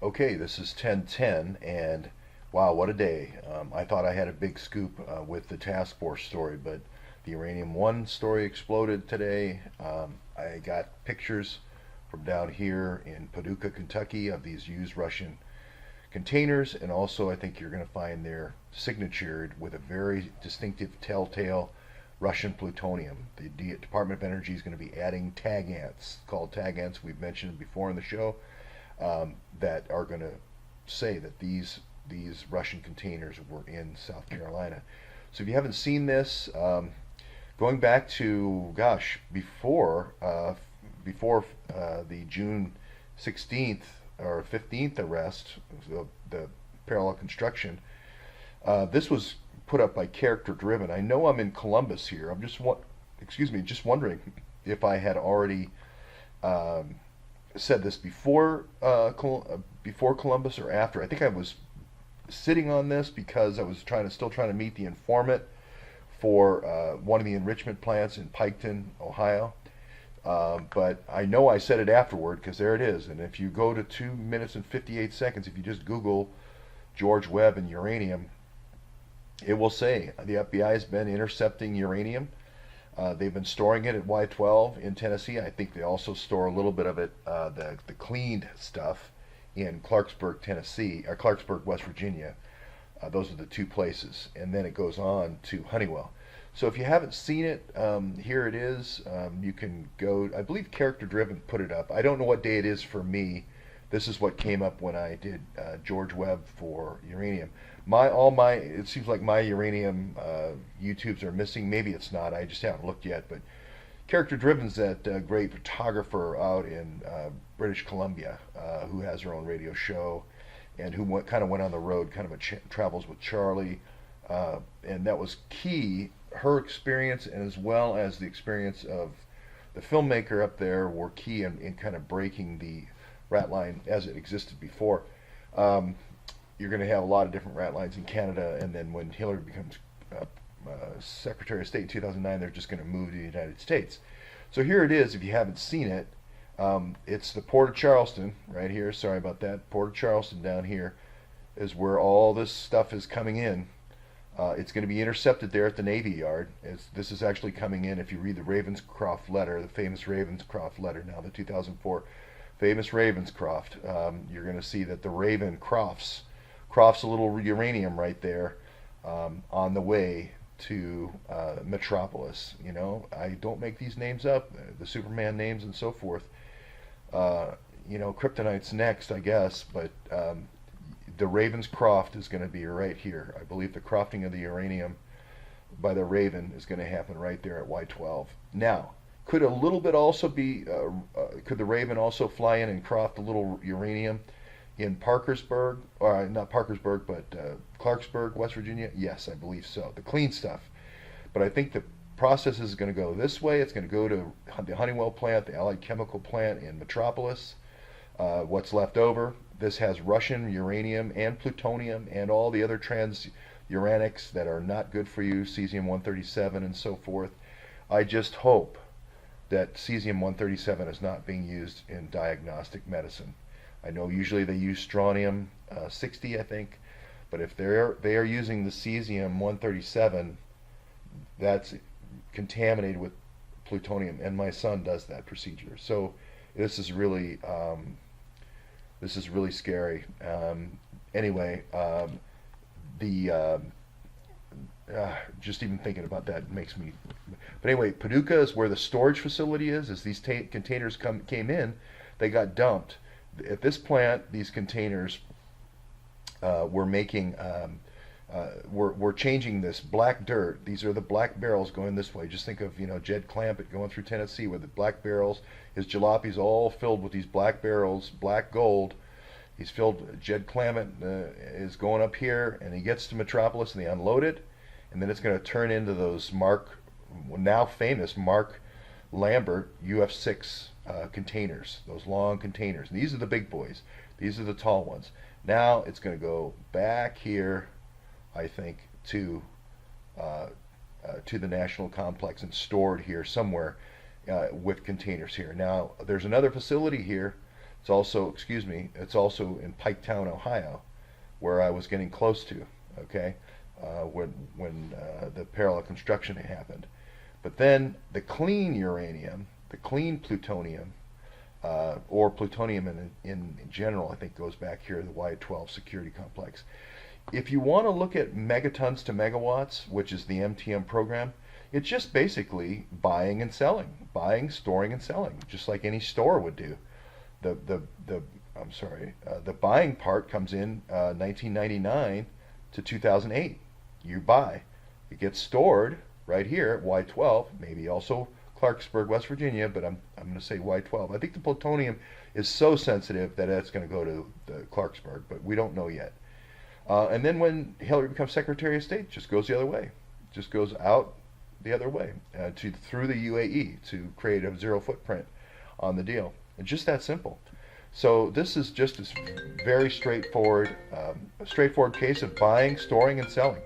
Okay, this is 1010, and wow, what a day. I thought I had a big scoop with the task force story, but the Uranium 1 story exploded today. I got pictures from down here in Paducah, Kentucky, of these used Russian containers, and also I think you're going to find they're signatured with a very distinctive telltale Russian plutonium. The Department of Energy is going to be adding tag ants, called tag ants, we've mentioned before in the show, that are going to say that these Russian containers were in South Carolina. So if you haven't seen this, going back to gosh before the June 16th or 15th arrest, the parallel construction, this was put up by Character Driven. I know I'm in Columbus here. I'm just just wondering if I had already um, said this before Columbus or after. I think I was sitting on this because I was still trying to meet the informant for one of the enrichment plants in Piketon, Ohio. But I know I said it afterward because there it is. And if you go to 2 minutes and 58 seconds, if you just Google George Webb and uranium, it will say the FBI has been intercepting uranium. They've been storing it at Y12 in Tennessee. I think they also store a little bit of it, the cleaned stuff, in Clarksburg, Tennessee, or Clarksburg, West Virginia. Those are the two places, and then it goes on to Honeywell. So if you haven't seen it, here it is. You can go. I believe Character Driven put it up. I don't know what day it is for me. This is what came up when I did George Webb for uranium. It seems like my uranium YouTubes are missing. Maybe it's not. I just haven't looked yet. But Character Driven's that great photographer out in British Columbia who has her own radio show and who kind of went on the road, kind of travels with Charlie, and that was key. Her experience and as well as the experience of the filmmaker up there were key in kind of breaking the rat line as it existed before. Um, you're going to have a lot of different rat lines in Canada, and then when Hillary becomes Secretary of State in 2009, they're just going to move to the United States. So here it is. If you haven't seen it, it's the Port of Charleston right here. Sorry about that. Port of Charleston down here is where all this stuff is coming in. It's going to be intercepted there at the Navy Yard. This is actually coming in. If you read the Ravenscroft letter, the famous Ravenscroft letter, now the 2004 famous Ravenscroft, you're going to see that the Raven crofts a little uranium right there on the way to Metropolis. You know, I don't make these names up, the Superman names and so forth. Kryptonite's next, I guess, but the Ravenscroft is going to be right here. I believe the crofting of the uranium by the Raven is going to happen right there at Y12. Now, could a little bit also be, could the Raven also fly in and croft a little uranium in Parkersburg, or not Parkersburg, but Clarksburg, West Virginia? Yes, I believe so. The clean stuff. But I think the process is going to go this way. It's going to go to the Honeywell plant, the Allied Chemical plant in Metropolis. What's left over. This has Russian uranium and plutonium and all the other transuranics that are not good for you, cesium-137 and so forth. I just hope that cesium-137 is not being used in diagnostic medicine. I know usually they use strontium-60, I think, but if they are using the cesium-137, that's contaminated with plutonium, and my son does that procedure. So this is really scary. Anyway, the just even thinking about that makes me. But anyway, Paducah is where the storage facility is. As these containers came in, they got dumped. At this plant, these containers were making. We're changing this black dirt. These are the black barrels going this way. Just think of Jed Clampett going through Tennessee with the black barrels. His jalopies all filled with these black barrels, black gold. He's filled. Jed Clampett is going up here, and he gets to Metropolis, and they unload it, and then it's going to turn into those now famous Mark Lambert UF6 containers, those long containers. And these are the big boys. These are the tall ones. Now it's going to go back here, I think, to the National Complex and stored here somewhere with containers here. Now, there's another facility here. It's also, excuse me, it's also in Piketown, Ohio, where I was getting close to, okay, when the parallel construction happened. But then the clean uranium, the clean plutonium, or plutonium in general, I think goes back here to the Y12 security complex. If you want to look at megatons to megawatts, which is the MTM program, it's just basically buying and selling, buying, storing, and selling, just like any store would do. The I'm sorry, the buying part comes in 1999 to 2008. You buy, it gets stored right here at Y12, maybe also Clarksburg, West Virginia, but I'm going to say Y12. I think the plutonium is so sensitive that it's going to go to the Clarksburg, but we don't know yet. And then when Hillary becomes Secretary of State, it just goes the other way. It just goes out the other way to through the UAE to create a zero footprint on the deal. It's just that simple. So this is just a very straightforward, a straightforward case of buying, storing, and selling.